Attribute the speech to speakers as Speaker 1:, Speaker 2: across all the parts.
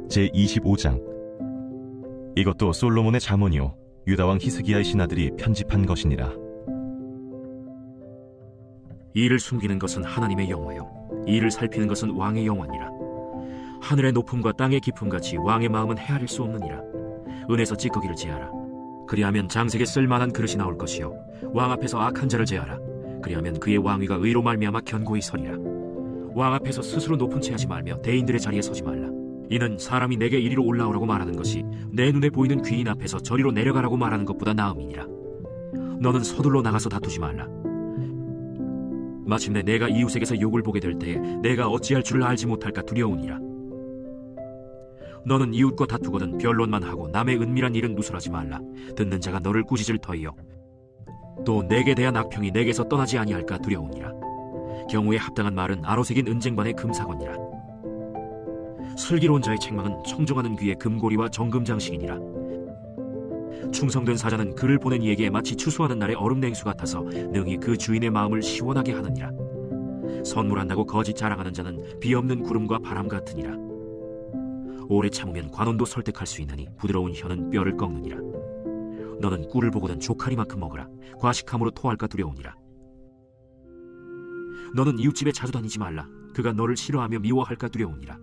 Speaker 1: 제25장. 이것도 솔로몬의 잠언이요 유다왕 히스기야의 신하들이 편집한 것이니라.
Speaker 2: 이를 숨기는 것은 하나님의 영화요 이를 살피는 것은 왕의 영화니라. 하늘의 높음과 땅의 깊음같이 왕의 마음은 헤아릴 수 없느니라. 은에서 찌꺼기를 제하라. 그리하면 장색에 쓸만한 그릇이 나올 것이요 왕 앞에서 악한 자를 제하라. 그리하면 그의 왕위가 의로 말미암아 견고히 서리라. 왕 앞에서 스스로 높은 채 하지 말며 대인들의 자리에 서지 말라. 이는 사람이 내게 이리로 올라오라고 말하는 것이 내 눈에 보이는 귀인 앞에서 저리로 내려가라고 말하는 것보다 나음이니라. 너는 서둘러 나가서 다투지 말라. 마침내 내가 이웃에게서 욕을 보게 될 때에 내가 어찌할 줄을 알지 못할까 두려우니라. 너는 이웃과 다투거든 변론만 하고 남의 은밀한 일은 누설하지 말라. 듣는 자가 너를 꾸짖을 터이요 또 내게 대한 악평이 내게서 떠나지 아니할까 두려우니라. 경우에 합당한 말은 아로새긴 은쟁반의 금사건이라. 슬기로운 자의 책망은 청정하는 귀의 금고리와 정금장식이니라. 충성된 사자는 그를 보낸 이에게 마치 추수하는 날의 얼음 냉수 같아서 능히 그 주인의 마음을 시원하게 하느니라. 선물한다고 거짓 자랑하는 자는 비 없는 구름과 바람 같으니라. 오래 참으면 관원도 설득할 수 있나니 부드러운 혀는 뼈를 꺾느니라. 너는 꿀을 보고는 조카리만큼 먹으라. 과식함으로 토할까 두려우니라. 너는 이웃집에 자주 다니지 말라. 그가 너를 싫어하며 미워할까 두려우니라.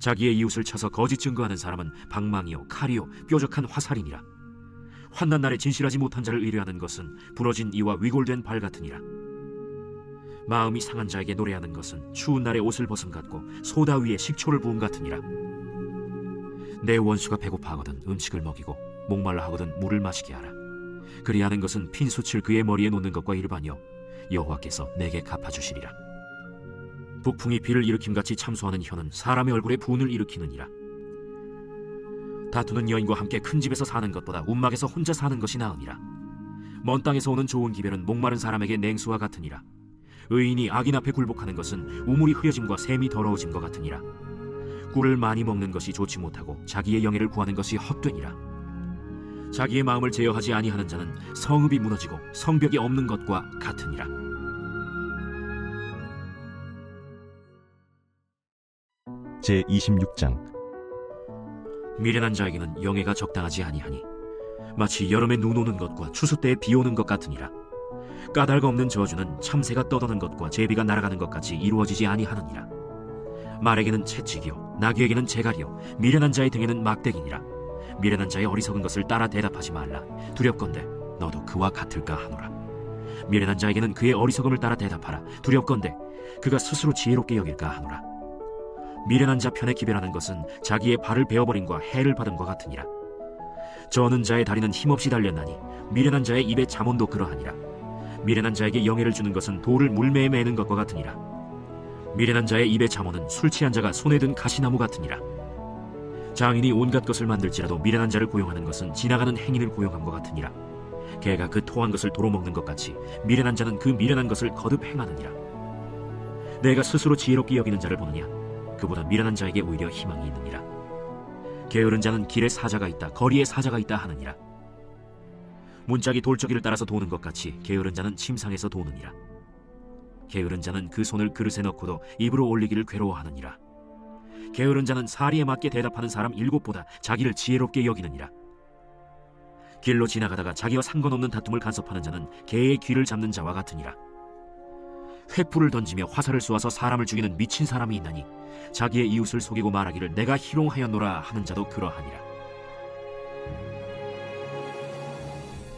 Speaker 2: 자기의 이웃을 쳐서 거짓 증거하는 사람은 방망이요 칼이요 뾰족한 화살이니라. 환난 날에 진실하지 못한 자를 의뢰하는 것은 부러진 이와 위골된 발 같으니라. 마음이 상한 자에게 노래하는 것은 추운 날에 옷을 벗음 같고 소다 위에 식초를 부음 같으니라. 내 원수가 배고파하거든 음식을 먹이고 목말라 하거든 물을 마시게 하라. 그리하는 것은 핀숯을 그의 머리에 놓는 것과 일반이요 여호와께서 내게 갚아주시리라. 북풍이 비를 일으킴같이 참소하는 혀는 사람의 얼굴에 분을 일으키느니라. 다투는 여인과 함께 큰 집에서 사는 것보다 움막에서 혼자 사는 것이 나으니라. 먼 땅에서 오는 좋은 기별은 목마른 사람에게 냉수와 같으니라. 의인이 악인 앞에 굴복하는 것은 우물이 흐려짐과 샘이 더러워짐과 같으니라. 꿀을 많이 먹는 것이 좋지 못하고 자기의 영예를 구하는 것이 헛되니라. 자기의 마음을 제어하지 아니하는 자는 성읍이 무너지고 성벽이 없는 것과 같으니라.
Speaker 1: 제26장.
Speaker 2: 미련한 자에게는 영예가 적당하지 아니하니 마치 여름에 눈 오는 것과 추수 때에 비 오는 것 같으니라. 까닭 없는 저주는 참새가 떠도는 것과 제비가 날아가는 것 같이 이루어지지 아니하느니라. 말에게는 채찍이요 나귀에게는 재갈이요 미련한 자의 등에는 막대기니라. 미련한 자의 어리석은 것을 따라 대답하지 말라. 두렵건대 너도 그와 같을까 하노라. 미련한 자에게는 그의 어리석음을 따라 대답하라. 두렵건대 그가 스스로 지혜롭게 여길까 하노라. 미련한 자 편에 기별하는 것은 자기의 발을 베어버림과 해를 받음과 같으니라. 저는 자의 다리는 힘없이 달렸나니 미련한 자의 입에 잠언도 그러하니라. 미련한 자에게 영예를 주는 것은 돌을 물매에 매는 것과 같으니라. 미련한 자의 입에 잠언은 술 취한 자가 손에 든 가시나무 같으니라. 장인이 온갖 것을 만들지라도 미련한 자를 고용하는 것은 지나가는 행인을 고용함과 같으니라. 개가 그 토한 것을 도로 먹는 것 같이 미련한 자는 그 미련한 것을 거듭 행하느니라. 내가 스스로 지혜롭게 여기는 자를 보느냐? 그보다 미련한 자에게 오히려 희망이 있느니라. 게으른 자는 길에 사자가 있다 거리에 사자가 있다 하느니라. 문짝이 돌적이를 따라서 도는 것 같이 게으른 자는 침상에서 도느니라. 게으른 자는 그 손을 그릇에 넣고도 입으로 올리기를 괴로워하느니라. 게으른 자는 사리에 맞게 대답하는 사람 7보다 자기를 지혜롭게 여기느니라. 길로 지나가다가 자기와 상관없는 다툼을 간섭하는 자는 개의 귀를 잡는 자와 같으니라. 횃불을 던지며 화살을 쏘아서 사람을 죽이는 미친 사람이 있나니 자기의 이웃을 속이고 말하기를 내가 희롱하였노라 하는 자도 그러하니라.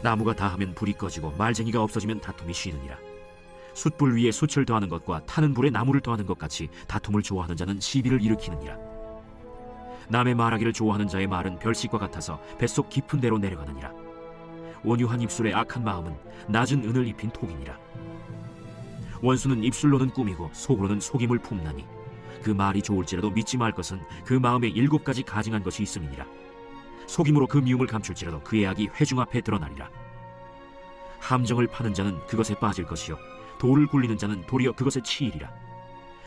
Speaker 2: 나무가 다하면 불이 꺼지고 말쟁이가 없어지면 다툼이 쉬느니라. 숯불 위에 숯을 더하는 것과 타는 불에 나무를 더하는 것 같이 다툼을 좋아하는 자는 시비를 일으키느니라. 남의 말하기를 좋아하는 자의 말은 별식과 같아서 뱃속 깊은 데로 내려가느니라. 온유한 입술의 악한 마음은 낮은 은을 입힌 톡이니라. 원수는 입술로는 꾸미고 속으로는 속임을 품나니 그 말이 좋을지라도 믿지 말 것은 그 마음에 7가지 가증한 것이 있음이니라. 속임으로 그 미움을 감출지라도 그의 악이 회중 앞에 드러나리라. 함정을 파는 자는 그것에 빠질 것이요 돌을 굴리는 자는 도리어 그것에 치이리라.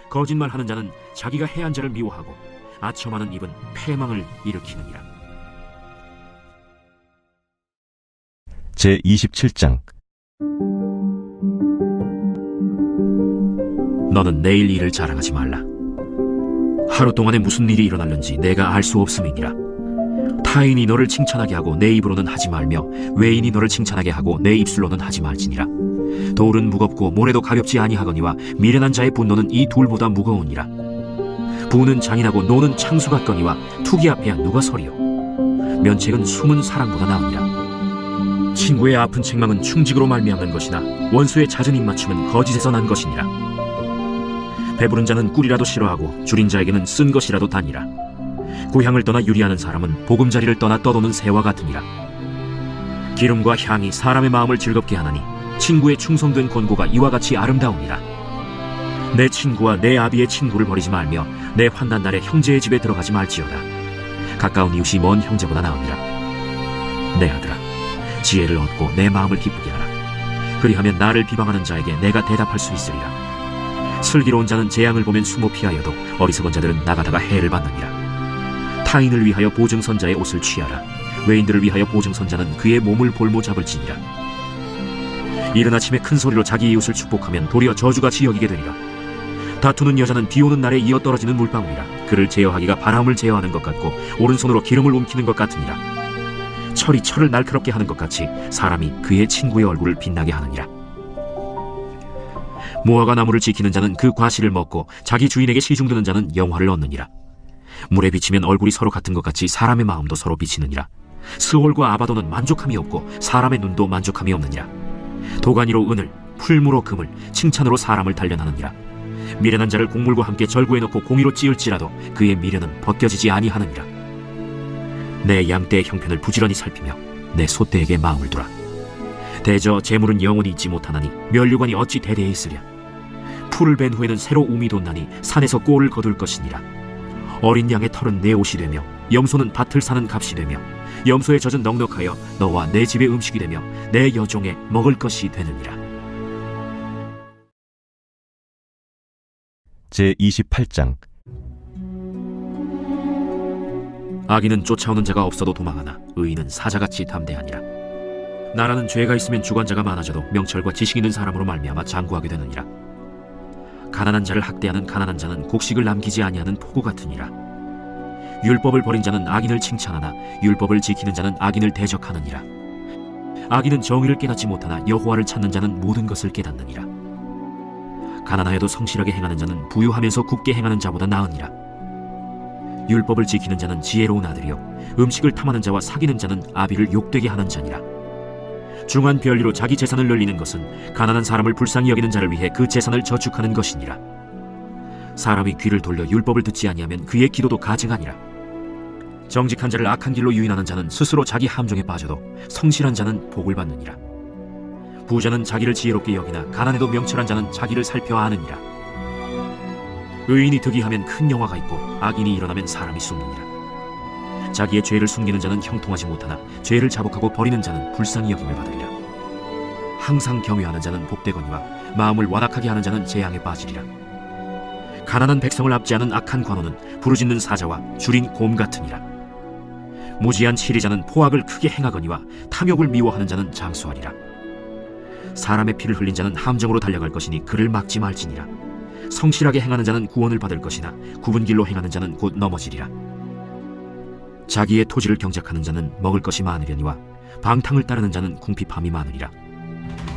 Speaker 2: 거짓말하는 자는 자기가 해한 자를 미워하고 아첨하는 입은 패망을 일으키느니라.
Speaker 1: 제27장.
Speaker 2: 너는 내일 일을 자랑하지 말라. 하루 동안에 무슨 일이 일어날는지 내가 알 수 없음이니라. 타인이 너를 칭찬하게 하고 내 입으로는 하지 말며 외인이 너를 칭찬하게 하고 내 입술로는 하지 말지니라. 돌은 무겁고 모래도 가볍지 아니하거니와 미련한 자의 분노는 이 둘보다 무거우니라. 부는 잔인하고 노는 창수 같거니와 투기 앞에야 누가 서리요. 면책은 숨은 사랑보다 나으니라. 친구의 아픈 책망은 충직으로 말미암는 것이나 원수의 잦은 입맞춤은 거짓에서 난 것이니라. 배부른 자는 꿀이라도 싫어하고 줄인 자에게는 쓴 것이라도 다니라. 고향을 떠나 유리하는 사람은 보금자리를 떠나 떠도는 새와 같으니라. 기름과 향이 사람의 마음을 즐겁게 하나니 친구의 충성된 권고가 이와 같이 아름다우니라. 내 친구와 내 아비의 친구를 버리지 말며 내 환난날에 형제의 집에 들어가지 말지어다. 가까운 이웃이 먼 형제보다 나으니라. 내 아들아, 지혜를 얻고 내 마음을 기쁘게 하라. 그리하면 나를 비방하는 자에게 내가 대답할 수 있으리라. 슬기로운 자는 재앙을 보면 숨어 피하여도 어리석은 자들은 나가다가 해를 받느니라. 타인을 위하여 보증선자의 옷을 취하라. 외인들을 위하여 보증선자는 그의 몸을 볼모 잡을지니라. 이른 아침에 큰 소리로 자기 이웃을 축복하면 도리어 저주같이 여기게 되리라. 다투는 여자는 비 오는 날에 이어 떨어지는 물방울이라. 그를 제어하기가 바람을 제어하는 것 같고 오른손으로 기름을 움키는 것 같으니라. 철이 철을 날카롭게 하는 것 같이 사람이 그의 친구의 얼굴을 빛나게 하느니라. 무화과 나무를 지키는 자는 그 과실을 먹고 자기 주인에게 시중드는 자는 영화를 얻느니라. 물에 비치면 얼굴이 서로 같은 것 같이 사람의 마음도 서로 비치느니라. 스올과 아바도는 만족함이 없고 사람의 눈도 만족함이 없느니라. 도가니로 은을, 풀무로 금을, 칭찬으로 사람을 단련하느니라. 미련한 자를 곡물과 함께 절구해 놓고 공의로 찌을지라도 그의 미련은 벗겨지지 아니하느니라. 내 양떼의 형편을 부지런히 살피며 내 소떼에게 마음을 두라. 대저 재물은 영원히 있지 못하나니 면류관이 어찌 대대에 있으랴. 풀을 벤 후에는 새로 움이 돋나니 산에서 꼴을 거둘 것이니라. 어린 양의 털은 내 옷이 되며 염소는 밭을 사는 값이 되며 염소의 젖은 넉넉하여 너와 내 집의 음식이 되며 내 여종의 먹을 것이 되느니라.
Speaker 1: 제28장.
Speaker 2: 악인은 쫓아오는 자가 없어도 도망하나 의인은 사자같이 담대하니라. 나라는 죄가 있으면 주관자가 많아져도 명철과 지식 있는 사람으로 말미암아 장구하게 되느니라. 가난한 자를 학대하는 가난한 자는 곡식을 남기지 아니하는 포구 같으니라. 율법을 버린 자는 악인을 칭찬하나 율법을 지키는 자는 악인을 대적하느니라. 악인은 정의를 깨닫지 못하나 여호와를 찾는 자는 모든 것을 깨닫느니라. 가난하여도 성실하게 행하는 자는 부유하면서 굳게 행하는 자보다 나으니라. 율법을 지키는 자는 지혜로운 아들이요 음식을 탐하는 자와 사귀는 자는 아비를 욕되게 하는 자니라. 중한 별리로 자기 재산을 늘리는 것은 가난한 사람을 불쌍히 여기는 자를 위해 그 재산을 저축하는 것이니라. 사람이 귀를 돌려 율법을 듣지 아니하면 그의 기도도 가증하니라. 정직한 자를 악한 길로 유인하는 자는 스스로 자기 함정에 빠져도 성실한 자는 복을 받느니라. 부자는 자기를 지혜롭게 여기나 가난해도 명철한 자는 자기를 살펴 아느니라. 의인이 득이하면 큰 영화가 있고 악인이 일어나면 사람이 숨느니라. 자기의 죄를 숨기는 자는 형통하지 못하나 죄를 자복하고 버리는 자는 불쌍히 여김을 받으리라. 항상 경외하는 자는 복되거니와 마음을 완악하게 하는 자는 재앙에 빠지리라. 가난한 백성을 압제하는 악한 관원은 부르짖는 사자와 줄인 곰 같으니라. 무지한 치리자는 포악을 크게 행하거니와 탐욕을 미워하는 자는 장수하리라. 사람의 피를 흘린 자는 함정으로 달려갈 것이니 그를 막지 말지니라. 성실하게 행하는 자는 구원을 받을 것이나 굽은 길로 행하는 자는 곧 넘어지리라. 자기의 토지를 경작하는 자는 먹을 것이 많으려니와 방탕을 따르는 자는 궁핍함이 많으리라.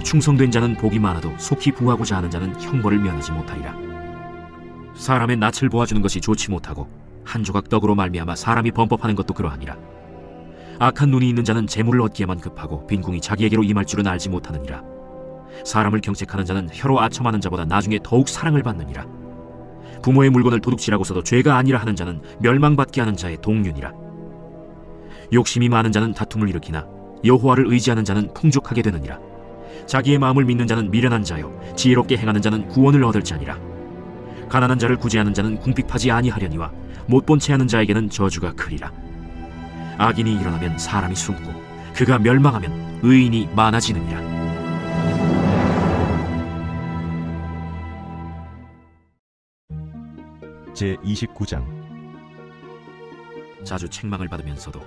Speaker 2: 충성된 자는 복이 많아도 속히 부하고자 하는 자는 형벌을 면하지 못하리라. 사람의 낯을 보아주는 것이 좋지 못하고 한 조각 떡으로 말미암아 사람이 범법하는 것도 그러하니라. 악한 눈이 있는 자는 재물을 얻기에만 급하고 빈궁이 자기에게로 임할 줄은 알지 못하느니라. 사람을 경책하는 자는 혀로 아첨하는 자보다 나중에 더욱 사랑을 받느니라. 부모의 물건을 도둑질하고서도 죄가 아니라 하는 자는 멸망받게 하는 자의 동륜이라. 욕심이 많은 자는 다툼을 일으키나 여호와를 의지하는 자는 풍족하게 되느니라. 자기의 마음을 믿는 자는 미련한 자요 지혜롭게 행하는 자는 구원을 얻을 자니라. 가난한 자를 구제하는 자는 궁핍하지 아니하려니와 못본 채 하는 자에게는 저주가 크리라. 악인이 일어나면 사람이 숨고 그가 멸망하면 의인이 많아지느니라.
Speaker 1: 제29장.
Speaker 2: 자주 책망을 받으면서도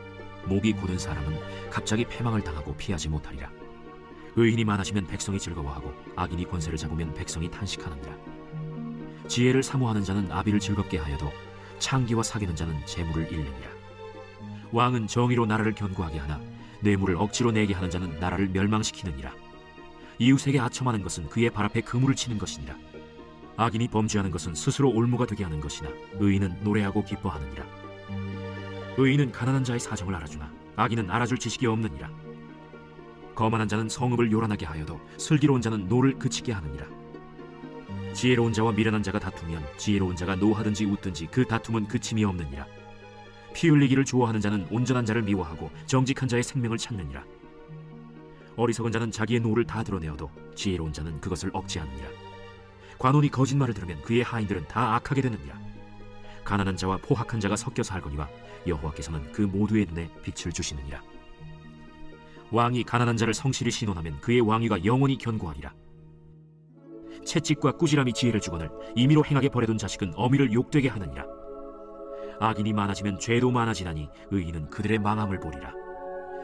Speaker 2: 목이 곧은 사람은 갑자기 패망을 당하고 피하지 못하리라. 의인이 많아지면 백성이 즐거워하고 악인이 권세를 잡으면 백성이 탄식하느니라. 지혜를 사모하는 자는 아비를 즐겁게 하여도 창기와 사귀는 자는 재물을 잃느니라. 왕은 정의로 나라를 견고하게 하나 뇌물을 억지로 내게 하는 자는 나라를 멸망시키느니라. 이웃에게 아첨하는 것은 그의 발 앞에 그물을 치는 것이니라. 악인이 범죄하는 것은 스스로 올무가 되게 하는 것이나 의인은 노래하고 기뻐하느니라. 의인은 가난한 자의 사정을 알아주나 악인은 알아줄 지식이 없느니라. 거만한 자는 성읍을 요란하게 하여도 슬기로운 자는 노를 그치게 하느니라. 지혜로운 자와 미련한 자가 다투면 지혜로운 자가 노하든지 웃든지 그 다툼은 그침이 없느니라. 피 흘리기를 좋아하는 자는 온전한 자를 미워하고 정직한 자의 생명을 찾느니라. 어리석은 자는 자기의 노를 다 드러내어도 지혜로운 자는 그것을 억제하느니라. 관원이 거짓말을 들으면 그의 하인들은 다 악하게 되느니라. 가난한 자와 포학한 자가 섞여 살거니와 여호와께서는 그 모두의 눈에 빛을 주시느니라. 왕이 가난한 자를 성실히 신원하면 그의 왕위가 영원히 견고하리라. 채찍과 꾸지람이 지혜를 주거늘 임의로 행하게 버려둔 자식은 어미를 욕되게 하느니라. 악인이 많아지면 죄도 많아지나니 의인은 그들의 망함을 보리라.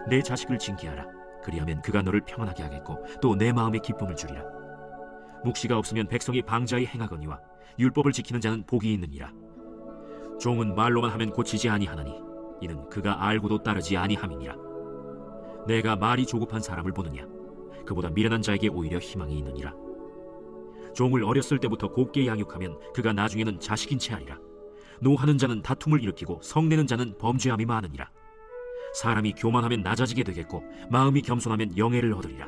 Speaker 2: 내 자식을 징계하라. 그리하면 그가 너를 평안하게 하겠고 또 내 마음에 기쁨을 주리라. 묵시가 없으면 백성이 방자히 행하거니와 율법을 지키는 자는 복이 있느니라. 종은 말로만 하면 고치지 아니하나니 이는 그가 알고도 따르지 아니함이니라. 내가 말이 조급한 사람을 보느냐? 그보다 미련한 자에게 오히려 희망이 있느니라. 종을 어렸을 때부터 곱게 양육하면 그가 나중에는 자식인 채 하리라. 노하는 자는 다툼을 일으키고 성내는 자는 범죄함이 많으니라. 사람이 교만하면 낮아지게 되겠고 마음이 겸손하면 영예를 얻으리라.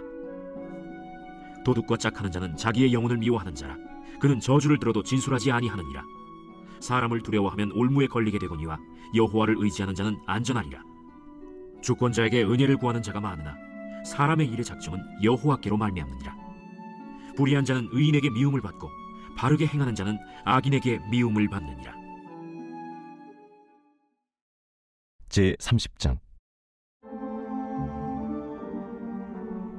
Speaker 2: 도둑과 짝하는 자는 자기의 영혼을 미워하는 자라. 그는 저주를 들어도 진술하지 아니하느니라. 사람을 두려워하면 올무에 걸리게 되거니와 여호와를 의지하는 자는 안전하리라. 주권자에게 은혜를 구하는 자가 많으나 사람의 일의 작정은 여호와께로 말미암느니라. 불의한 자는 의인에게 미움을 받고 바르게 행하는 자는 악인에게 미움을 받느니라.
Speaker 1: 제30장.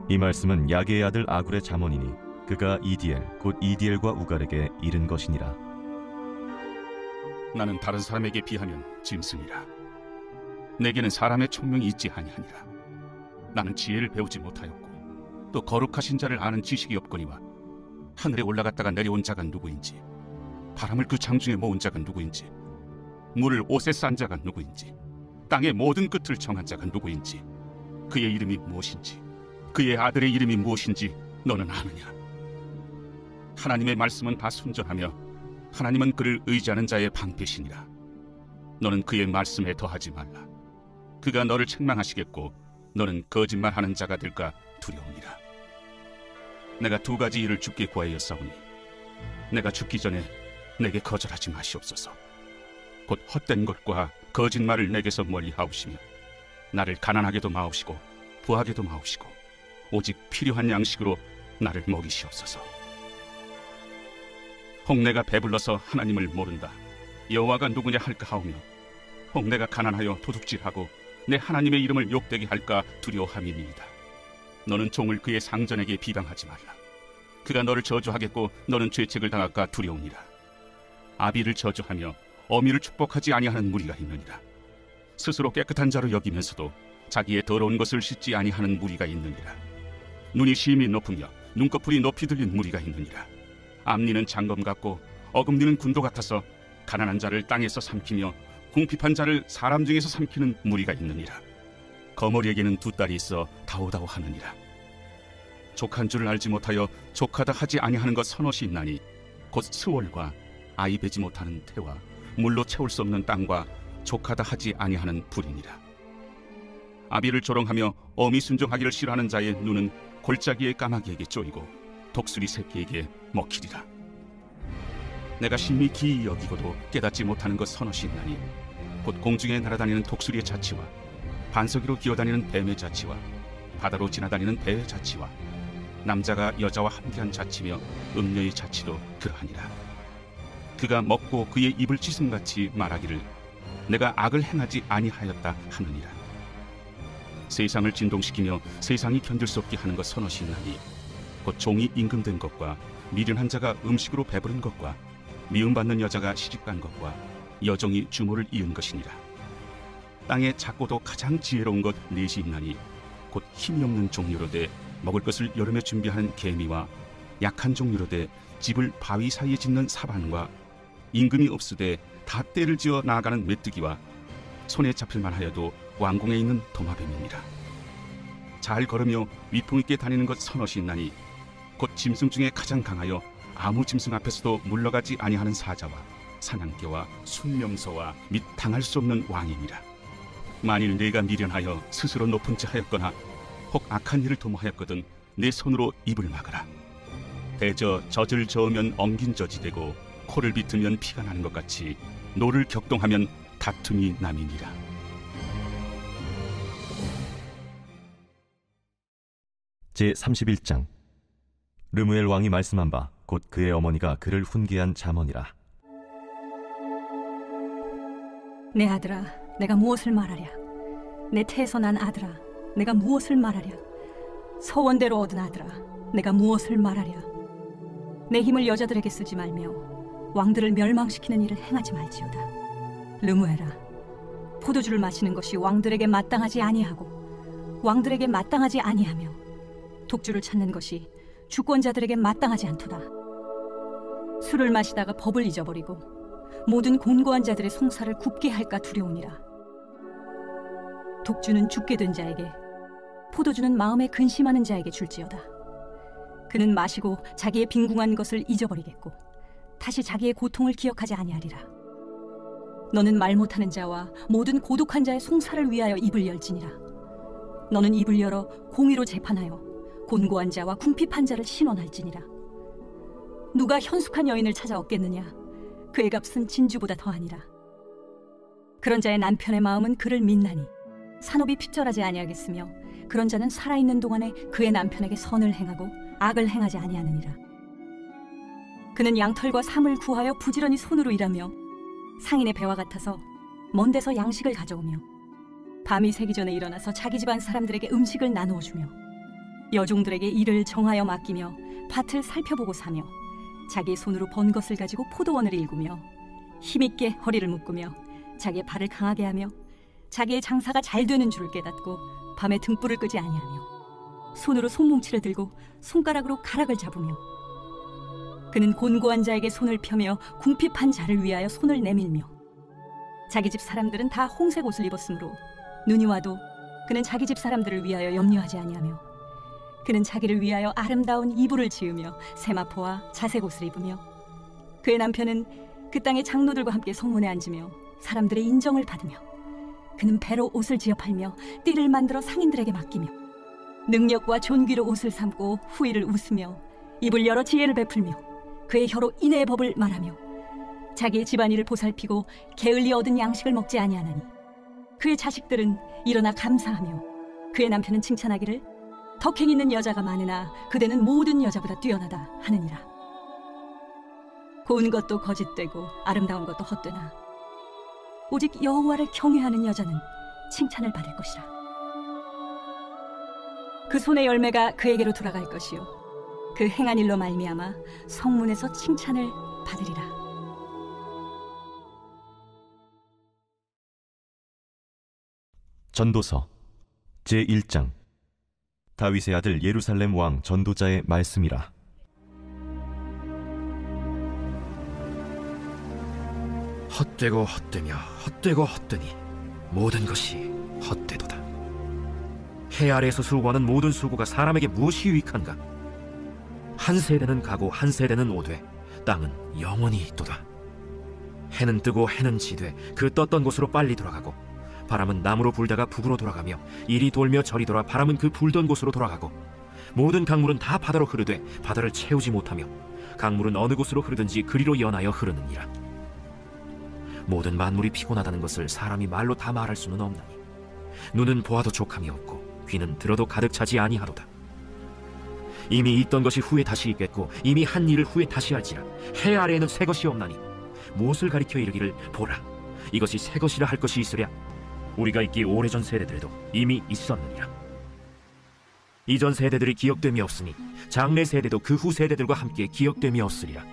Speaker 1: 이 말씀은 야게의 아들 아굴의 잠언이니 그가 이디엘 곧 이디엘과 우갈에게 이른 것이니라.
Speaker 3: 나는 다른 사람에게 비하면 짐승이라. 내게는 사람의 총명이 있지 아니하니라. 나는 지혜를 배우지 못하였고 또 거룩하신 자를 아는 지식이 없거니와 하늘에 올라갔다가 내려온 자가 누구인지 바람을 그 장중에 모은 자가 누구인지 물을 옷에 싼 자가 누구인지 땅의 모든 끝을 정한 자가 누구인지 그의 이름이 무엇인지 그의 아들의 이름이 무엇인지 너는 아느냐? 하나님의 말씀은 다 순전하며 하나님은 그를 의지하는 자의 방패시니라. 너는 그의 말씀에 더하지 말라. 그가 너를 책망하시겠고 너는 거짓말하는 자가 될까 두려우니라. 내가 두 가지 일을 주께 구하였사오니 내가 죽기 전에 내게 거절하지 마시옵소서. 곧 헛된 것과 거짓말을 내게서 멀리하옵시며 나를 가난하게도 마옵시고 부하게도 마옵시고 오직 필요한 양식으로 나를 먹이시옵소서. 혹 내가 배불러서 하나님을 모른다 여호와가 누구냐 할까 하오며 혹 내가 가난하여 도둑질하고 내 하나님의 이름을 욕되게 할까 두려워함이니이다. 너는 종을 그의 상전에게 비방하지 말라. 그가 너를 저주하겠고 너는 죄책을 당할까 두려우니라. 아비를 저주하며 어미를 축복하지 아니하는 무리가 있느니라. 스스로 깨끗한 자로 여기면서도 자기의 더러운 것을 씻지 아니하는 무리가 있느니라. 눈이 심히 높으며 눈꺼풀이 높이 들린 무리가 있느니라. 앞니는 장검 같고 어금니는 군도 같아서 가난한 자를 땅에서 삼키며 궁핍한 자를 사람 중에서 삼키는 무리가 있느니라. 거머리에게는 두 딸이 있어 다오다오 하느니라. 족한 줄을 알지 못하여 족하다 하지 아니하는 것 서넛이 있나니 곧 스월과 아이 베지 못하는 태와 물로 채울 수 없는 땅과 족하다 하지 아니하는 불이니라. 아비를 조롱하며 어미 순종하기를 싫어하는 자의 눈은 골짜기의 까마귀에게 쪼이고 독수리 새끼에게 먹히리라. 내가 심히 기이 여기고도 깨닫지 못하는 것 서넛이 있나니 곧 공중에 날아다니는 독수리의 자치와 반석이로 기어다니는 뱀의 자치와 바다로 지나다니는 배의 자치와 남자가 여자와 함께한 자치며 음녀의 자치도 그러하니라. 그가 먹고 그의 입을 찢음같이 말하기를 내가 악을 행하지 아니하였다 하느니라. 세상을 진동시키며 세상이 견딜 수 없게 하는 것 서넛이 있나니 곧 종이 임금된 것과 미련한 자가 음식으로 배부른 것과 미움받는 여자가 시집간 것과 여종이 주모를 이은 것이니라. 땅에 작고도 가장 지혜로운 것 넷이 있나니 곧 힘이 없는 종류로되 먹을 것을 여름에 준비하는 개미와 약한 종류로되 집을 바위 사이에 짓는 사반과 임금이 없으되 다 떼를 지어 나아가는 메뚜기와 손에 잡힐만 하여도 왕궁에 있는 도마뱀이니라. 잘 걸으며 위풍 있게 다니는 것 서너시 있나니 곧 짐승 중에 가장 강하여 아무 짐승 앞에서도 물러가지 아니하는 사자와 사냥개와 순명소와 및 당할 수 없는 왕이니라. 만일 내가 미련하여 스스로 높은 자 하였거나 혹 악한 일을 도모하였거든 내 손으로 입을 막으라. 대저 젖을 저으면 엉긴 젖이 되고 코를 비틀면 피가 나는 것 같이 노를 격동하면 다툼이 남이니라.
Speaker 1: 제31장. 르무엘 왕이 말씀한 바 곧 그의 어머니가 그를 훈계한 잠언이라.
Speaker 4: 내 아들아, 내가 무엇을 말하랴? 내 태에서 난 아들아, 내가 무엇을 말하랴? 서원대로 얻은 아들아, 내가 무엇을 말하랴? 내 힘을 여자들에게 쓰지 말며 왕들을 멸망시키는 일을 행하지 말지어다. 르무엘아, 포도주를 마시는 것이 왕들에게 마땅하지 아니하고 왕들에게 마땅하지 아니하며 독주를 찾는 것이 주권자들에게 마땅하지 않도다. 술을 마시다가 법을 잊어버리고 모든 곤고한 자들의 송사를 굽게 할까 두려우니라. 독주는 죽게 된 자에게, 포도주는 마음에 근심하는 자에게 줄지어다. 그는 마시고 자기의 빈궁한 것을 잊어버리겠고 다시 자기의 고통을 기억하지 아니하리라. 너는 말 못하는 자와 모든 고독한 자의 송사를 위하여 입을 열지니라. 너는 입을 열어 공의로 재판하여 곤고한 자와 궁핍한 자를 신원할지니라. 누가 현숙한 여인을 찾아 얻겠느냐? 그의 값은 진주보다 더하니라. 그런 자의 남편의 마음은 그를 믿나니 산업이 핍절하지 아니하겠으며 그런 자는 살아있는 동안에 그의 남편에게 선을 행하고 악을 행하지 아니하느니라. 그는 양털과 삼을 구하여 부지런히 손으로 일하며 상인의 배와 같아서 먼 데서 양식을 가져오며 밤이 새기 전에 일어나서 자기 집안 사람들에게 음식을 나누어 주며 여종들에게 일을 정하여 맡기며 밭을 살펴보고 사며 자기의 손으로 번 것을 가지고 포도원을 일구며 힘있게 허리를 묶으며 자기의 발을 강하게 하며 자기의 장사가 잘 되는 줄을 깨닫고 밤에 등불을 끄지 아니하며 손으로 손뭉치를 들고 손가락으로 가락을 잡으며 그는 곤고한 자에게 손을 펴며 궁핍한 자를 위하여 손을 내밀며 자기 집 사람들은 다 홍색 옷을 입었으므로 눈이 와도 그는 자기 집 사람들을 위하여 염려하지 아니하며 그는 자기를 위하여 아름다운 이불을 지으며 세마포와 자색 옷을 입으며 그의 남편은 그 땅의 장로들과 함께 성문에 앉으며 사람들의 인정을 받으며 그는 배로 옷을 지어 팔며 띠를 만들어 상인들에게 맡기며 능력과 존귀로 옷을 삼고 후일을 웃으며 입을 열어 지혜를 베풀며 그의 혀로 인애의 법을 말하며 자기의 집안일을 보살피고 게을리 얻은 양식을 먹지 아니하나니 그의 자식들은 일어나 감사하며 그의 남편은 칭찬하기를 덕행 있는 여자가 많으나 그대는 모든 여자보다 뛰어나다 하느니라. 고운 것도 거짓되고 아름다운 것도 헛되나 오직 여호와를 경외하는 여자는 칭찬을 받을 것이라. 그 손의 열매가 그에게로 돌아갈 것이요 그 행한 일로 말미암아 성문에서 칭찬을 받으리라.
Speaker 1: 전도서 제1장. 다윗의 아들 예루살렘 왕 전도자의 말씀이라.
Speaker 2: 헛되고 헛되며 헛되고 헛되니 모든 것이 헛되도다. 해 아래에서 수고하는 모든 수고가 사람에게 무엇이 유익한가? 한 세대는 가고 한 세대는 오되 땅은 영원히 있도다. 해는 뜨고 해는 지되 그 떴던 곳으로 빨리 돌아가고 바람은 남으로 불다가 북으로 돌아가며 이리 돌며 저리 돌아 바람은 그 불던 곳으로 돌아가고 모든 강물은 다 바다로 흐르되 바다를 채우지 못하며 강물은 어느 곳으로 흐르든지 그리로 연하여 흐르느니라. 모든 만물이 피곤하다는 것을 사람이 말로 다 말할 수는 없나니 눈은 보아도 족함이 없고 귀는 들어도 가득 차지 아니하도다. 이미 있던 것이 후에 다시 있겠고 이미 한 일을 후에 다시 할지라. 해 아래에는 새 것이 없나니 무엇을 가리켜 이르기를 보라 이것이 새 것이라 할 것이 있으랴. 우리가 있기 오래전 세대들에도 이미 있었느니라. 이전 세대들이 기억됨이 없으니 장래 세대도 그 후 세대들과 함께 기억됨이 없으리라.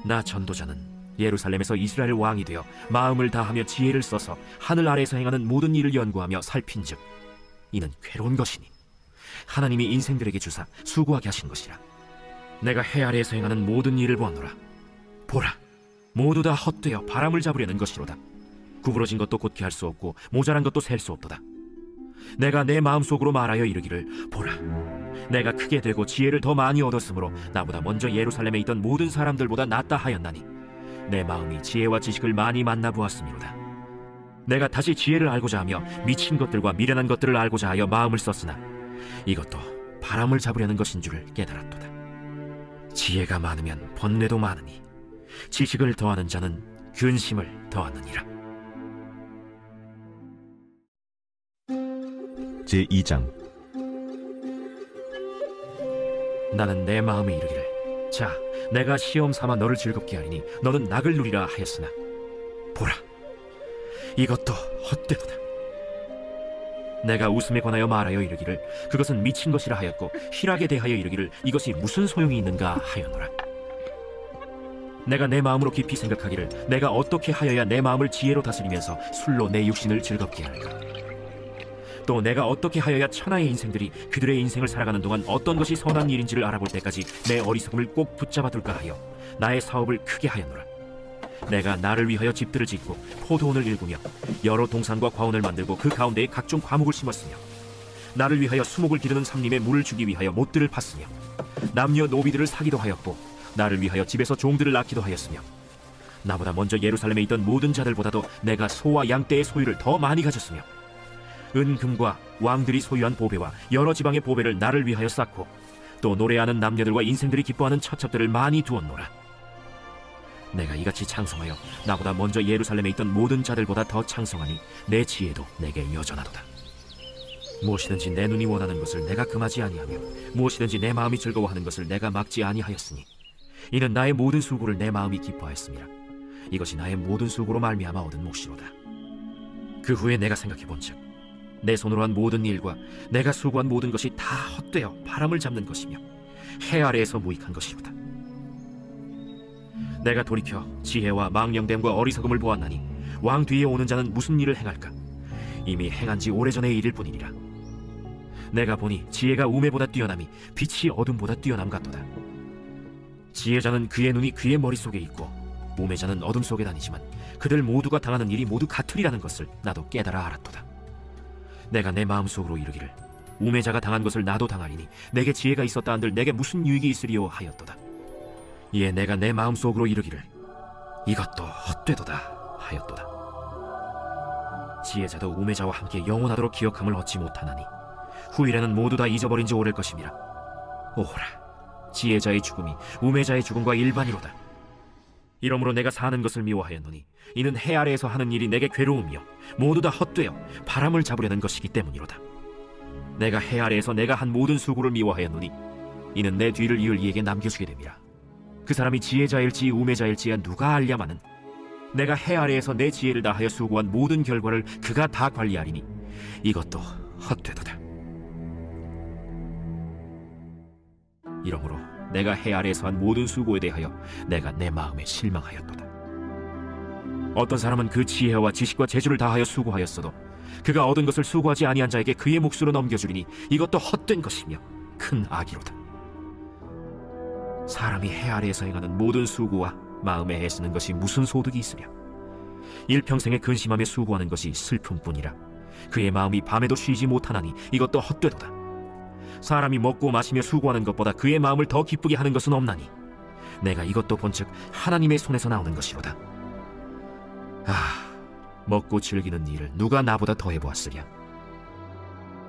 Speaker 2: 나 전도자는 예루살렘에서 이스라엘 왕이 되어 마음을 다하며 지혜를 써서 하늘 아래에서 행하는 모든 일을 연구하며 살핀즉 이는 괴로운 것이니 하나님이 인생들에게 주사 수고하게 하신 것이라. 내가 해 아래에서 행하는 모든 일을 보노라. 보라 모두 다 헛되어 바람을 잡으려는 것이로다. 구부러진 것도 곧게 할 수 없고 모자란 것도 셀 수 없도다. 내가 내 마음속으로 말하여 이르기를, 보라, 내가 크게 되고 지혜를 더 많이 얻었으므로 나보다 먼저 예루살렘에 있던 모든 사람들보다 낫다 하였나니 내 마음이 지혜와 지식을 많이 만나보았음이로다. 내가 다시 지혜를 알고자 하며 미친 것들과 미련한 것들을 알고자 하여 마음을 썼으나 이것도 바람을 잡으려는 것인 줄을 깨달았도다. 지혜가 많으면 번뇌도 많으니 지식을 더하는 자는 근심을 더하느니라.
Speaker 1: 제2장.
Speaker 2: 나는 내 마음에 이르기를, 자, 내가 시험 삼아 너를 즐겁게 하리니 너는 낙을 누리라 하였으나 보라, 이것도 헛되도다. 내가 웃음에 관하여 말하여 이르기를, 그것은 미친 것이라 하였고 희락에 대하여 이르기를, 이것이 무슨 소용이 있는가 하였노라. 내가 내 마음으로 깊이 생각하기를, 내가 어떻게 하여야 내 마음을 지혜로 다스리면서 술로 내 육신을 즐겁게 할까? 또 내가 어떻게 하여야 천하의 인생들이 그들의 인생을 살아가는 동안 어떤 것이 선한 일인지를 알아볼 때까지 내 어리석음을 꼭 붙잡아 둘까 하여 나의 사업을 크게 하였노라. 내가 나를 위하여 집들을 짓고 포도원을 일구며 여러 동산과 과원을 만들고 그 가운데에 각종 과목을 심었으며 나를 위하여 수목을 기르는 삼림에 물을 주기 위하여 못들을 팠으며 남녀 노비들을 사기도 하였고 나를 위하여 집에서 종들을 낳기도 하였으며 나보다 먼저 예루살렘에 있던 모든 자들보다도 내가 소와 양떼의 소유를 더 많이 가졌으며 은금과 왕들이 소유한 보배와 여러 지방의 보배를 나를 위하여 쌓고 또 노래하는 남녀들과 인생들이 기뻐하는 처첩들을 많이 두었노라. 내가 이같이 창성하여 나보다 먼저 예루살렘에 있던 모든 자들보다 더 창성하니 내 지혜도 내게 여전하도다. 무엇이든지 내 눈이 원하는 것을 내가 금하지 아니하며 무엇이든지 내 마음이 즐거워하는 것을 내가 막지 아니하였으니 이는 나의 모든 수고를 내 마음이 기뻐하였습니다. 이것이 나의 모든 수고로 말미암아 얻은 몫이로다. 그 후에 내가 생각해본즉 내 손으로 한 모든 일과 내가 수고한 모든 것이 다 헛되어 바람을 잡는 것이며 해 아래에서 무익한 것이로다. 내가 돌이켜 지혜와 망령됨과 어리석음을 보았나니 왕 뒤에 오는 자는 무슨 일을 행할까? 이미 행한 지 오래전의 일일 뿐이니라. 내가 보니 지혜가 우매보다 뛰어남이 빛이 어둠보다 뛰어남 같도다. 지혜자는 그의 눈이 그의 머릿속에 있고 우매자는 어둠 속에 다니지만 그들 모두가 당하는 일이 모두 같으리라는 것을 나도 깨달아 알았도다. 내가 내 마음속으로 이르기를, 우매자가 당한 것을 나도 당하리니 내게 지혜가 있었다 한들 내게 무슨 유익이 있으리요 하였도다. 이에 내가 내 마음속으로 이르기를, 이것도 헛되도다 하였도다. 지혜자도 우매자와 함께 영원하도록 기억함을 얻지 못하나니 후일에는 모두 다 잊어버린 지 오래일 것임이라. 오호라, 지혜자의 죽음이 우매자의 죽음과 일반이로다. 이러므로 내가 사는 것을 미워하였노니 이는 해 아래에서 하는 일이 내게 괴로우며 모두 다 헛되어 바람을 잡으려는 것이기 때문이로다. 내가 해 아래에서 내가 한 모든 수고를 미워하였노니 이는 내 뒤를 이을 이에게 남겨주게 됨이라. 그 사람이 지혜자일지 우매자일지야 누가 알랴마는 내가 해 아래에서 내 지혜를 다하여 수고한 모든 결과를 그가 다 관리하리니 이것도 헛되도다. 이러므로 내가 해 아래에서 한 모든 수고에 대하여 내가 내 마음에 실망하였도다. 어떤 사람은 그 지혜와 지식과 재주를 다하여 수고하였어도 그가 얻은 것을 수고하지 아니한 자에게 그의 몫으로 넘겨주리니 이것도 헛된 것이며 큰 악이로다. 사람이 해 아래에서 행하는 모든 수고와 마음에 애쓰는 것이 무슨 소득이 있으며 일평생에 근심하며 수고하는 것이 슬픔뿐이라. 그의 마음이 밤에도 쉬지 못하나니 이것도 헛되도다. 사람이 먹고 마시며 수고하는 것보다 그의 마음을 더 기쁘게 하는 것은 없나니 내가 이것도 본즉 하나님의 손에서 나오는 것이로다. 먹고 즐기는 일을 누가 나보다 더 해보았으랴.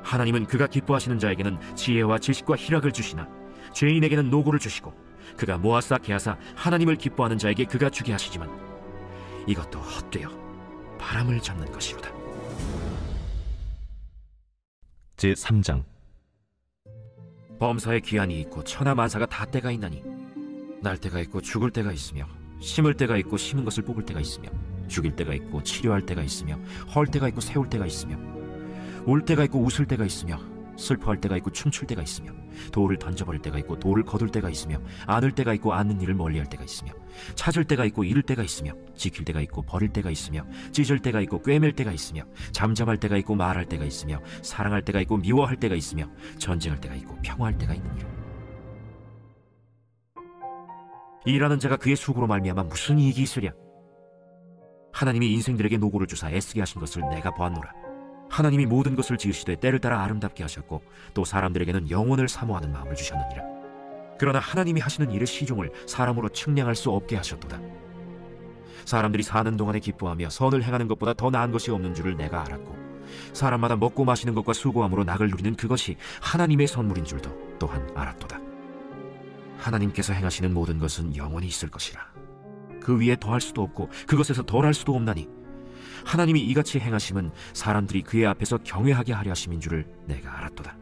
Speaker 2: 하나님은 그가 기뻐하시는 자에게는 지혜와 지식과 희락을 주시나 죄인에게는 노고를 주시고 그가 모아 쌓게 하사 하나님을 기뻐하는 자에게 그가 주게 하시지만 이것도 헛되어 바람을 잡는 것이로다.
Speaker 1: 제3장.
Speaker 2: 범사에 기한이 있고 천하 만사가 다 때가 있나니 날 때가 있고 죽을 때가 있으며 심을 때가 있고 심은 것을 뽑을 때가 있으며 죽일 때가 있고 치료할 때가 있으며 헐 때가 있고 세울 때가 있으며 울 때가 있고 웃을 때가 있으며 슬퍼할 때가 있고 춤출 때가 있으며 돌을 던져버릴 때가 있고 돌을 거둘 때가 있으며 안을 때가 있고 안는 일을 멀리할 때가 있으며 찾을 때가 있고 잃을 때가 있으며 지킬 때가 있고 버릴 때가 있으며 찢을 때가 있고 꿰맬 때가 있으며 잠잠할 때가 있고 말할 때가 있으며 사랑할 때가 있고 미워할 때가 있으며 전쟁할 때가 있고 평화할 때가 있느니라. 일하는 자가 그의 수고로 말미암아 무슨 이익이 있으랴? 하나님이 인생들에게 노고를 주사 애쓰게 하신 것을 내가 보았노라. 하나님이 모든 것을 지으시되 때를 따라 아름답게 하셨고 또 사람들에게는 영원을 사모하는 마음을 주셨느니라. 그러나 하나님이 하시는 일의 시종을 사람으로 측량할 수 없게 하셨도다. 사람들이 사는 동안에 기뻐하며 선을 행하는 것보다 더 나은 것이 없는 줄을 내가 알았고, 사람마다 먹고 마시는 것과 수고함으로 낙을 누리는 그것이 하나님의 선물인 줄도 또한 알았도다. 하나님께서 행하시는 모든 것은 영원히 있을 것이라. 그 위에 더할 수도 없고 그것에서 덜할 수도 없나니 하나님이 이같이 행하심은 사람들이 그의 앞에서 경외하게 하려 하심인 줄을 내가 알았도다.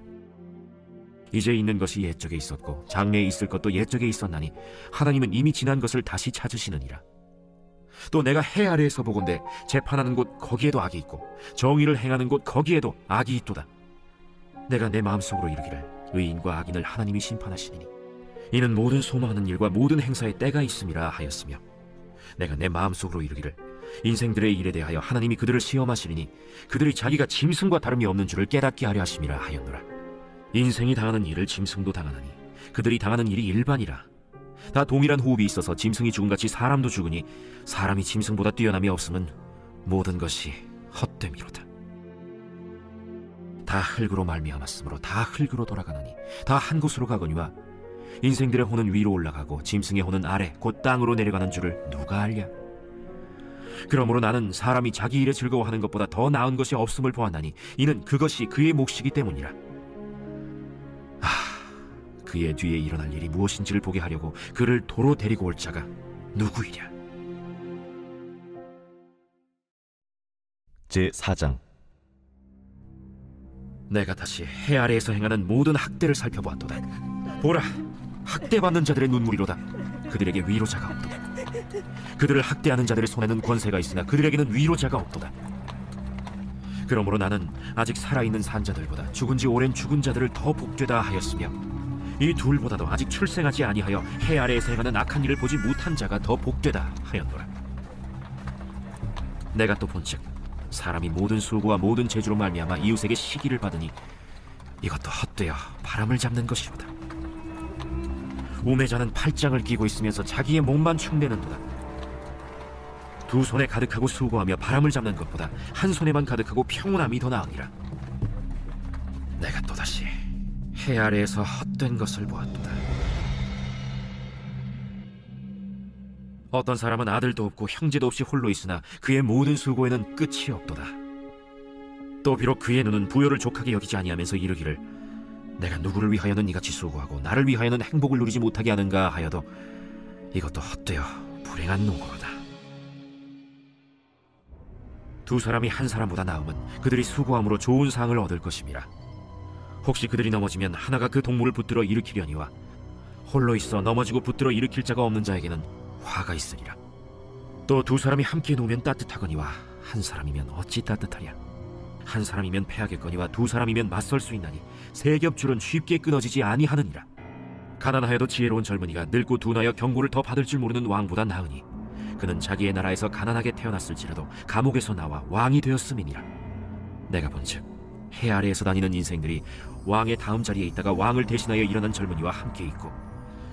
Speaker 2: 이제 있는 것이 옛적에 있었고 장래에 있을 것도 옛적에 있었나니 하나님은 이미 지난 것을 다시 찾으시느니라. 또 내가 해 아래에서 보건대 재판하는 곳 거기에도 악이 있고 정의를 행하는 곳 거기에도 악이 있도다. 내가 내 마음속으로 이르기를 의인과 악인을 하나님이 심판하시리니 이는 모든 소망하는 일과 모든 행사에 때가 있음이라 하였으며, 내가 내 마음속으로 이르기를 인생들의 일에 대하여 하나님이 그들을 시험하시리니 그들이 자기가 짐승과 다름이 없는 줄을 깨닫게 하려 하심이라 하였노라. 인생이 당하는 일을 짐승도 당하나니 그들이 당하는 일이 일반이라. 다 동일한 호흡이 있어서 짐승이 죽음같이 사람도 죽으니 사람이 짐승보다 뛰어남이 없음은 모든 것이 헛됨이로다. 다 흙으로 말미암았으므로 다 흙으로 돌아가나니 다 한 곳으로 가거니와 인생들의 혼은 위로 올라가고 짐승의 혼은 아래 곧 땅으로 내려가는 줄을 누가 알랴? 그러므로 나는 사람이 자기 일에 즐거워하는 것보다 더 나은 것이 없음을 보았나니 이는 그것이 그의 몫이기 때문이라. 그의 뒤에 일어날 일이 무엇인지를 보게 하려고 그를 도로 데리고 올 자가 누구이랴?
Speaker 1: 제4장.
Speaker 2: 내가 다시 해 아래에서 행하는 모든 학대를 살펴보았도다. 보라, 학대받는 자들의 눈물이로다. 그들에게 위로자가 없도다. 그들을 학대하는 자들의 손에는 권세가 있으나 그들에게는 위로자가 없도다. 그러므로 나는 아직 살아있는 산자들보다 죽은 지 오랜 죽은 자들을 더 복되다 하였으며, 이 둘보다도 아직 출생하지 아니하여 해 아래에서 행하는 악한 일을 보지 못한 자가 더 복되다 하였노라. 내가 또 본즉 사람이 모든 수고와 모든 재주로 말미암아 이웃에게 시기를 받으니 이것도 헛되어 바람을 잡는 것이로다. 우매자는 팔짱을 끼고 있으면서 자기의 몸만 축내는도다. 두 손에 가득하고 수고하며 바람을 잡는 것보다 한 손에만 가득하고 평온함이 더 나으니라. 내가 또다시 해 아래에서 헛된 것을 보았도다. 어떤 사람은 아들도 없고 형제도 없이 홀로 있으나 그의 모든 수고에는 끝이 없도다. 또 비록 그의 눈은 부요를 족하게 여기지 아니하면서 이르기를 내가 누구를 위하여는 이같이 수고하고 나를 위하여는 행복을 누리지 못하게 하는가 하여도 이것도 헛되어 불행한 노고로다. 두 사람이 한 사람보다 나음은 그들이 수고함으로 좋은 상을 얻을 것임이라. 혹시 그들이 넘어지면 하나가 그 동물을 붙들어 일으키려니와 홀로 있어 넘어지고 붙들어 일으킬 자가 없는 자에게는 화가 있으리라. 또 두 사람이 함께 놓으면 따뜻하거니와 한 사람이면 어찌 따뜻하랴. 한 사람이면 패하겠거니와 두 사람이면 맞설 수 있나니 세 겹줄은 쉽게 끊어지지 아니하느니라. 가난하여도 지혜로운 젊은이가 늙고 둔하여 경고를 더 받을 줄 모르는 왕보다 나으니 그는 자기의 나라에서 가난하게 태어났을지라도 감옥에서 나와 왕이 되었음이니라. 내가 본즉 해 아래에서 다니는 인생들이 왕의 다음 자리에 있다가 왕을 대신하여 일어난 젊은이와 함께 있고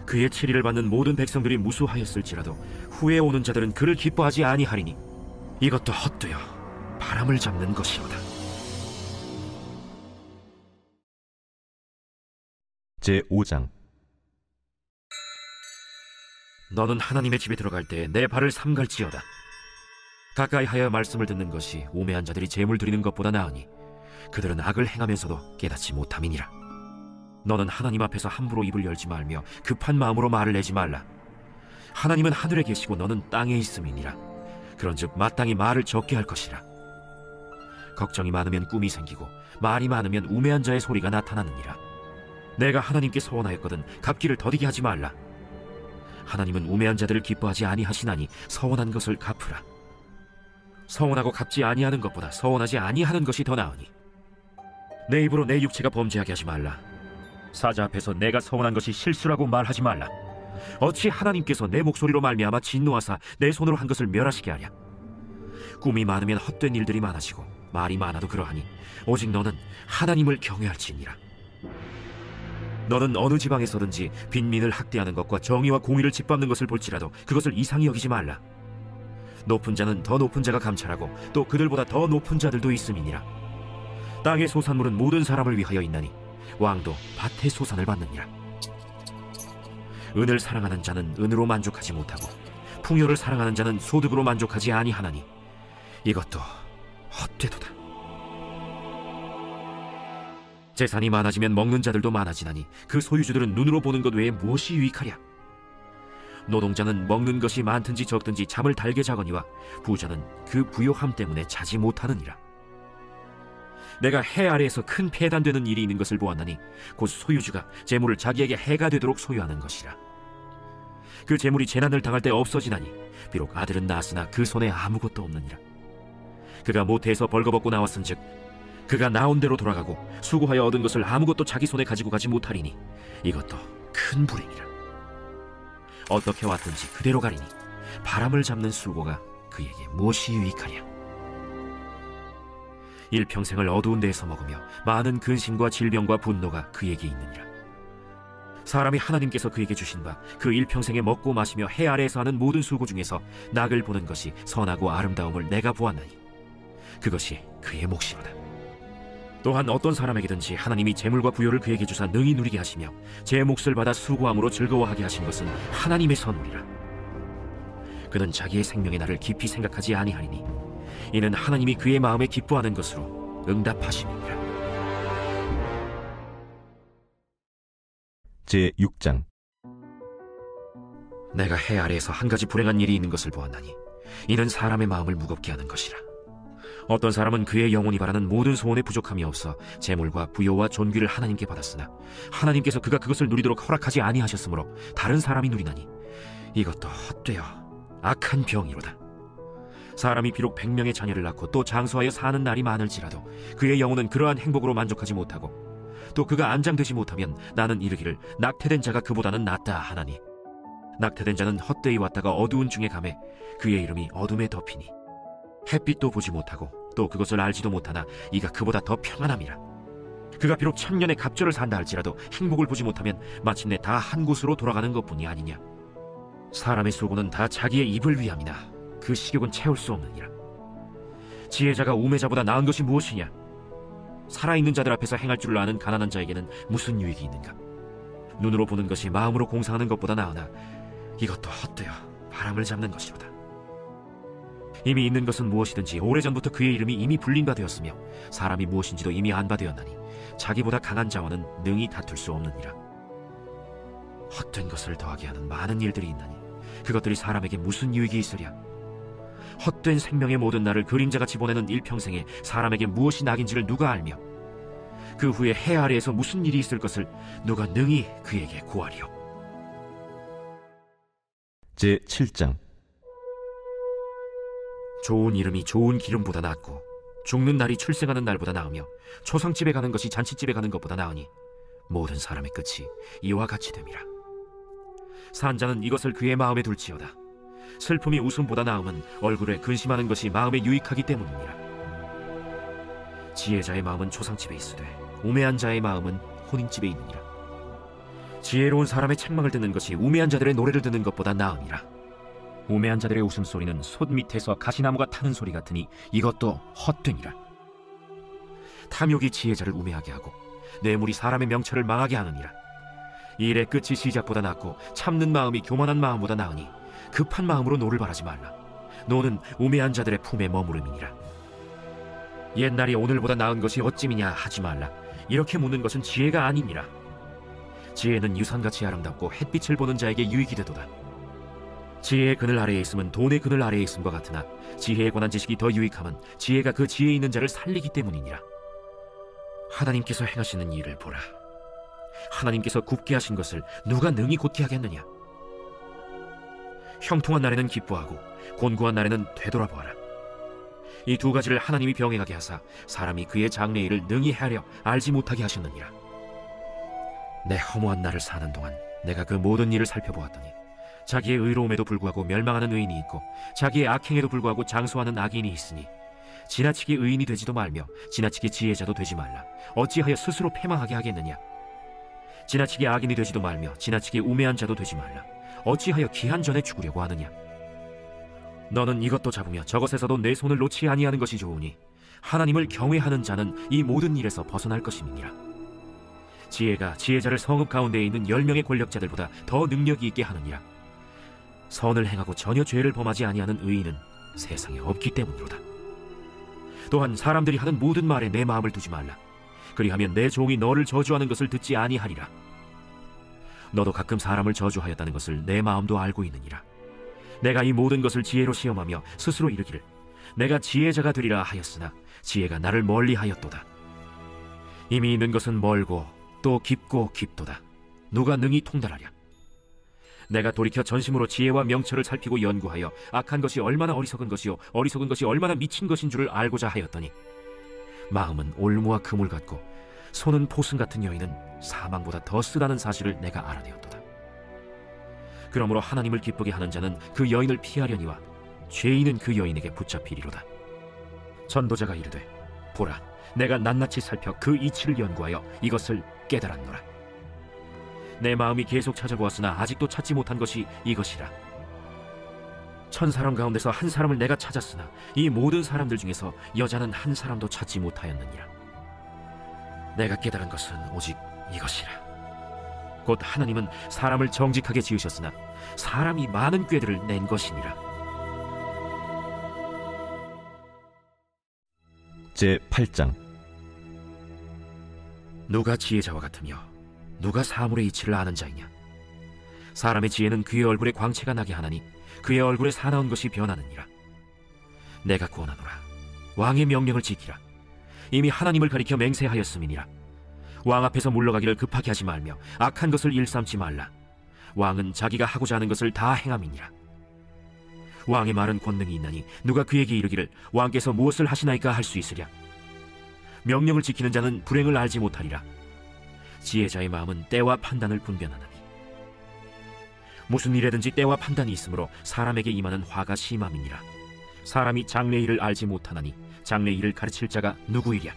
Speaker 2: 그의 치리를 받는 모든 백성들이 무수하였을지라도 후에 오는 자들은 그를 기뻐하지 아니하리니 이것도 헛되어 바람을 잡는 것이로다.
Speaker 1: 제5장.
Speaker 2: 너는 하나님의 집에 들어갈 때 내 발을 삼갈지어다. 가까이 하여 말씀을 듣는 것이 우매한 자들이 재물 드리는 것보다 나으니 그들은 악을 행하면서도 깨닫지 못함이니라. 너는 하나님 앞에서 함부로 입을 열지 말며 급한 마음으로 말을 내지 말라. 하나님은 하늘에 계시고 너는 땅에 있음이니라. 그런즉 마땅히 말을 적게 할 것이라. 걱정이 많으면 꿈이 생기고 말이 많으면 우매한 자의 소리가 나타나느니라. 내가 하나님께 서원하였거든 갚기를 더디게 하지 말라. 하나님은 우매한 자들을 기뻐하지 아니하시나니 서원한 것을 갚으라. 서원하고 갚지 아니하는 것보다 서원하지 아니하는 것이 더 나으니 내 입으로 내 육체가 범죄하게 하지 말라. 사자 앞에서 내가 서원한 것이 실수라고 말하지 말라. 어찌 하나님께서 내 목소리로 말미암아 진노하사 내 손으로 한 것을 멸하시게 하랴. 꿈이 많으면 헛된 일들이 많아지고 말이 많아도 그러하니 오직 너는 하나님을 경외할지니라. 너는 어느 지방에서든지 빈민을 학대하는 것과 정의와 공의를 짓밟는 것을 볼지라도 그것을 이상히 여기지 말라. 높은 자는 더 높은 자가 감찰하고 또 그들보다 더 높은 자들도 있음이니라. 땅의 소산물은 모든 사람을 위하여 있나니 왕도 밭의 소산을 받느니라. 은을 사랑하는 자는 은으로 만족하지 못하고 풍요를 사랑하는 자는 소득으로 만족하지 아니하나니 이것도 헛되도다. 재산이 많아지면 먹는 자들도 많아지나니 그 소유주들은 눈으로 보는 것 외에 무엇이 유익하랴. 노동자는 먹는 것이 많든지 적든지 잠을 달게 자거니와 부자는 그 부요함 때문에 자지 못하느니라. 내가 해 아래에서 큰 폐단되는 일이 있는 것을 보았나니 곧 소유주가 재물을 자기에게 해가 되도록 소유하는 것이라. 그 재물이 재난을 당할 때 없어지나니 비록 아들은 낳았으나 그 손에 아무것도 없느니라. 그가 모태에서 벌거벗고 나왔은즉 그가 나온 대로 돌아가고 수고하여 얻은 것을 아무것도 자기 손에 가지고 가지 못하리니 이것도 큰 불행이라. 어떻게 왔든지 그대로 가리니 바람을 잡는 수고가 그에게 무엇이 유익하랴. 일평생을 어두운 데에서 먹으며 많은 근심과 질병과 분노가 그에게 있느니라. 사람이 하나님께서 그에게 주신 바 그 일평생에 먹고 마시며 해 아래에서 하는 모든 수고 중에서 낙을 보는 것이 선하고 아름다움을 내가 보았나니 그것이 그의 몫이로다. 또한 어떤 사람에게든지 하나님이 재물과 부요를 그에게 주사 능히 누리게 하시며 제 몫을 받아 수고함으로 즐거워하게 하신 것은 하나님의 선물이라. 그는 자기의 생명의 날을 깊이 생각하지 아니하리니 이는 하나님이 그의 마음에 기뻐하는 것으로 응답하심이니라.
Speaker 1: 제6장.
Speaker 2: 내가 해 아래에서 한 가지 불행한 일이 있는 것을 보았나니 이는 사람의 마음을 무겁게 하는 것이라. 어떤 사람은 그의 영혼이 바라는 모든 소원에 부족함이 없어 재물과 부요와 존귀를 하나님께 받았으나 하나님께서 그가 그것을 누리도록 허락하지 아니하셨으므로 다른 사람이 누리나니 이것도 헛되어 악한 병이로다. 사람이 비록 100명의 자녀를 낳고 또 장수하여 사는 날이 많을지라도 그의 영혼은 그러한 행복으로 만족하지 못하고 또 그가 안장되지 못하면 나는 이르기를 낙태된 자가 그보다는 낫다 하나니 낙태된 자는 헛되이 왔다가 어두운 중에 가매 그의 이름이 어둠에 덮이니 햇빛도 보지 못하고 또 그것을 알지도 못하나 이가 그보다 더 평안함이라. 그가 비록 1000년의 갑절을 산다 할지라도 행복을 보지 못하면 마침내 다 한 곳으로 돌아가는 것뿐이 아니냐. 사람의 수고는 다 자기의 입을 위함이나 그 식욕은 채울 수 없느니라. 지혜자가 우매자보다 나은 것이 무엇이냐. 살아있는 자들 앞에서 행할 줄을 아는 가난한 자에게는 무슨 유익이 있는가. 눈으로 보는 것이 마음으로 공상하는 것보다 나으나 이것도 헛되어 바람을 잡는 것이로다. 이미 있는 것은 무엇이든지 오래전부터 그의 이름이 이미 불린 바 되었으며 사람이 무엇인지도 이미 안 바 되었나니 자기보다 강한 자와는 능히 다툴 수 없느니라. 헛된 것을 더하게 하는 많은 일들이 있나니 그것들이 사람에게 무슨 유익이 있으랴. 헛된 생명의 모든 날을 그림자같이 보내는 일평생에 사람에게 무엇이 낙인지를 누가 알며 그 후에 해 아래에서 무슨 일이 있을 것을 누가 능히 그에게 고하리요.
Speaker 1: 제7장.
Speaker 2: 좋은 이름이 좋은 기름보다 낫고 죽는 날이 출생하는 날보다 나으며 초상집에 가는 것이 잔치집에 가는 것보다 나으니 모든 사람의 끝이 이와 같이 됨이라. 산자는 이것을 그의 마음에 둘지어다. 슬픔이 웃음보다 나음은 얼굴에 근심하는 것이 마음에 유익하기 때문이니라. 지혜자의 마음은 초상집에 있으되 우매한 자의 마음은 혼인집에 있느니라. 지혜로운 사람의 책망을 듣는 것이 우매한 자들의 노래를 듣는 것보다 나음이라. 우매한 자들의 웃음소리는 솥 밑에서 가시나무가 타는 소리 같으니 이것도 헛되니라. 탐욕이 지혜자를 우매하게 하고 뇌물이 사람의 명철을 망하게 하느니라. 일의 끝이 시작보다 낫고 참는 마음이 교만한 마음보다 나으니 급한 마음으로 노를 바라지 말라. 노는 우매한 자들의 품에 머무름이니라. 옛날이 오늘보다 나은 것이 어찌미냐 하지 말라. 이렇게 묻는 것은 지혜가 아니니라. 지혜는 유산같이 아름답고 햇빛을 보는 자에게 유익이 되도다. 지혜의 그늘 아래에 있음은 돈의 그늘 아래에 있음과 같으나 지혜에 관한 지식이 더 유익함은 지혜가 그 지혜에 있는 자를 살리기 때문이니라. 하나님께서 행하시는 일을 보라. 하나님께서 굽게 하신 것을 누가 능히 곧게 하겠느냐. 형통한 날에는 기뻐하고 곤고한 날에는 되돌아보아라. 이 두 가지를 하나님이 병행하게 하사 사람이 그의 장래일을 능히 헤아려 알지 못하게 하셨느니라. 내 허무한 날을 사는 동안 내가 그 모든 일을 살펴보았더니 자기의 의로움에도 불구하고 멸망하는 의인이 있고 자기의 악행에도 불구하고 장수하는 악인이 있으니 지나치게 의인이 되지도 말며 지나치게 지혜자도 되지 말라. 어찌하여 스스로 패망하게 하겠느냐. 지나치게 악인이 되지도 말며 지나치게 우매한 자도 되지 말라. 어찌하여 기한 전에 죽으려고 하느냐? 너는 이것도 잡으며 저것에서도 내 손을 놓지 아니하는 것이 좋으니 하나님을 경외하는 자는 이 모든 일에서 벗어날 것임이니라. 지혜가 지혜자를 성읍 가운데에 있는 10명의 권력자들보다 더 능력이 있게 하느니라. 선을 행하고 전혀 죄를 범하지 아니하는 의인은 세상에 없기 때문이로다. 또한 사람들이 하는 모든 말에 내 마음을 두지 말라. 그리하면 내 종이 너를 저주하는 것을 듣지 아니하리라. 너도 가끔 사람을 저주하였다는 것을 내 마음도 알고 있느니라. 내가 이 모든 것을 지혜로 시험하며 스스로 이르기를 내가 지혜자가 되리라 하였으나 지혜가 나를 멀리하였도다. 이미 있는 것은 멀고 또 깊고 깊도다. 누가 능히 통달하랴? 내가 돌이켜 전심으로 지혜와 명철을 살피고 연구하여 악한 것이 얼마나 어리석은 것이요 어리석은 것이 얼마나 미친 것인 줄을 알고자 하였더니 마음은 올무와 그물 같고 손은 포승 같은 여인은 사망보다 더 쓰다는 사실을 내가 알아내었도다. 그러므로 하나님을 기쁘게 하는 자는 그 여인을 피하려니와 죄인은 그 여인에게 붙잡히리로다. 전도자가 이르되 보라, 내가 낱낱이 살펴 그 이치를 연구하여 이것을 깨달았노라. 내 마음이 계속 찾아보았으나 아직도 찾지 못한 것이 이것이라. 1000사람 가운데서 한 사람을 내가 찾았으나 이 모든 사람들 중에서 여자는 한 사람도 찾지 못하였느니라. 내가 깨달은 것은 오직 이것이라. 곧 하나님은 사람을 정직하게 지으셨으나 사람이 많은 꾀들을 낸 것이니라.
Speaker 1: 제8장.
Speaker 2: 누가 지혜자와 같으며 누가 사물의 이치를 아는 자이냐? 사람의 지혜는 그의 얼굴에 광채가 나게 하나니 그의 얼굴에 사나운 것이 변하느니라. 내가 구원하노라. 왕의 명령을 지키라. 이미 하나님을 가리켜 맹세하였음이니라. 왕 앞에서 물러가기를 급하게 하지 말며 악한 것을 일삼지 말라. 왕은 자기가 하고자 하는 것을 다 행함이니라. 왕의 말은 권능이 있나니 누가 그에게 이르기를 왕께서 무엇을 하시나이까 할 수 있으랴. 명령을 지키는 자는 불행을 알지 못하리라. 지혜자의 마음은 때와 판단을 분별하나니 무슨 일에든지 때와 판단이 있으므로 사람에게 임하는 화가 심함이니라. 사람이 장래 일을 알지 못하나니 장래 일을 가르칠 자가 누구이랴.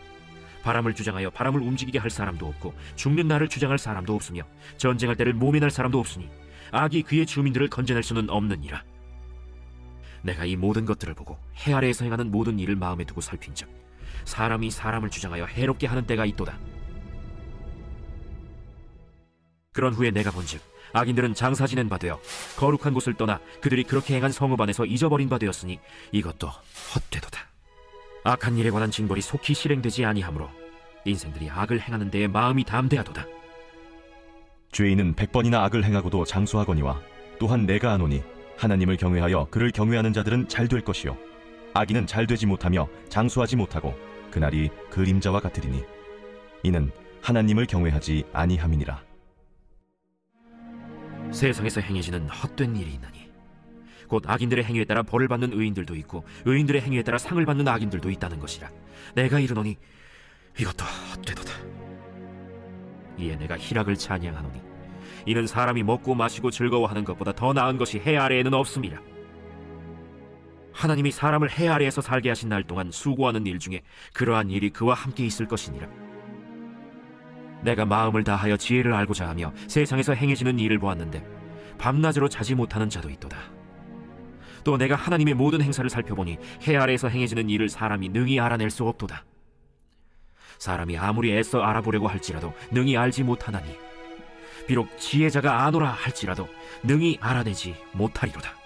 Speaker 2: 바람을 주장하여 바람을 움직이게 할 사람도 없고 죽는 날을 주장할 사람도 없으며 전쟁할 때를 모면할 사람도 없으니 악이 그의 주민들을 건져낼 수는 없느니라. 내가 이 모든 것들을 보고 해 아래에서 행하는 모든 일을 마음에 두고 살핀즉 사람이 사람을 주장하여 해롭게 하는 때가 있도다. 그런 후에 내가 본즉 악인들은 장사 지낸 바 되어 거룩한 곳을 떠나 그들이 그렇게 행한 성읍 안에서 잊어버린 바 되었으니 이것도 헛되도다. 악한 일에 관한 징벌이 속히 실행되지 아니하므로 인생들이 악을 행하는 데에 마음이 담대하도다.
Speaker 1: 죄인은 100번이나 악을 행하고도 장수하거니와 또한 내가 아노니 하나님을 경외하여 그를 경외하는 자들은 잘 될 것이요 악인은 잘 되지 못하며 장수하지 못하고 그날이 그림자와 같으리니 이는 하나님을 경외하지 아니함이니라.
Speaker 2: 세상에서 행해지는 헛된 일이 있나니 곧 악인들의 행위에 따라 벌을 받는 의인들도 있고 의인들의 행위에 따라 상을 받는 악인들도 있다는 것이라. 내가 이르노니 이것도 헛되도다. 이에 내가 희락을 찬양하노니 이는 사람이 먹고 마시고 즐거워하는 것보다 더 나은 것이 해 아래에는 없음이라. 하나님이 사람을 해 아래에서 살게 하신 날 동안 수고하는 일 중에 그러한 일이 그와 함께 있을 것이니라. 내가 마음을 다하여 지혜를 알고자 하며 세상에서 행해지는 일을 보았는데 밤낮으로 자지 못하는 자도 있도다. 또 내가 하나님의 모든 행사를 살펴보니 해 아래에서 행해지는 일을 사람이 능히 알아낼 수 없도다. 사람이 아무리 애써 알아보려고 할지라도 능히 알지 못하나니 비록 지혜자가 아노라 할지라도 능히 알아내지 못하리로다.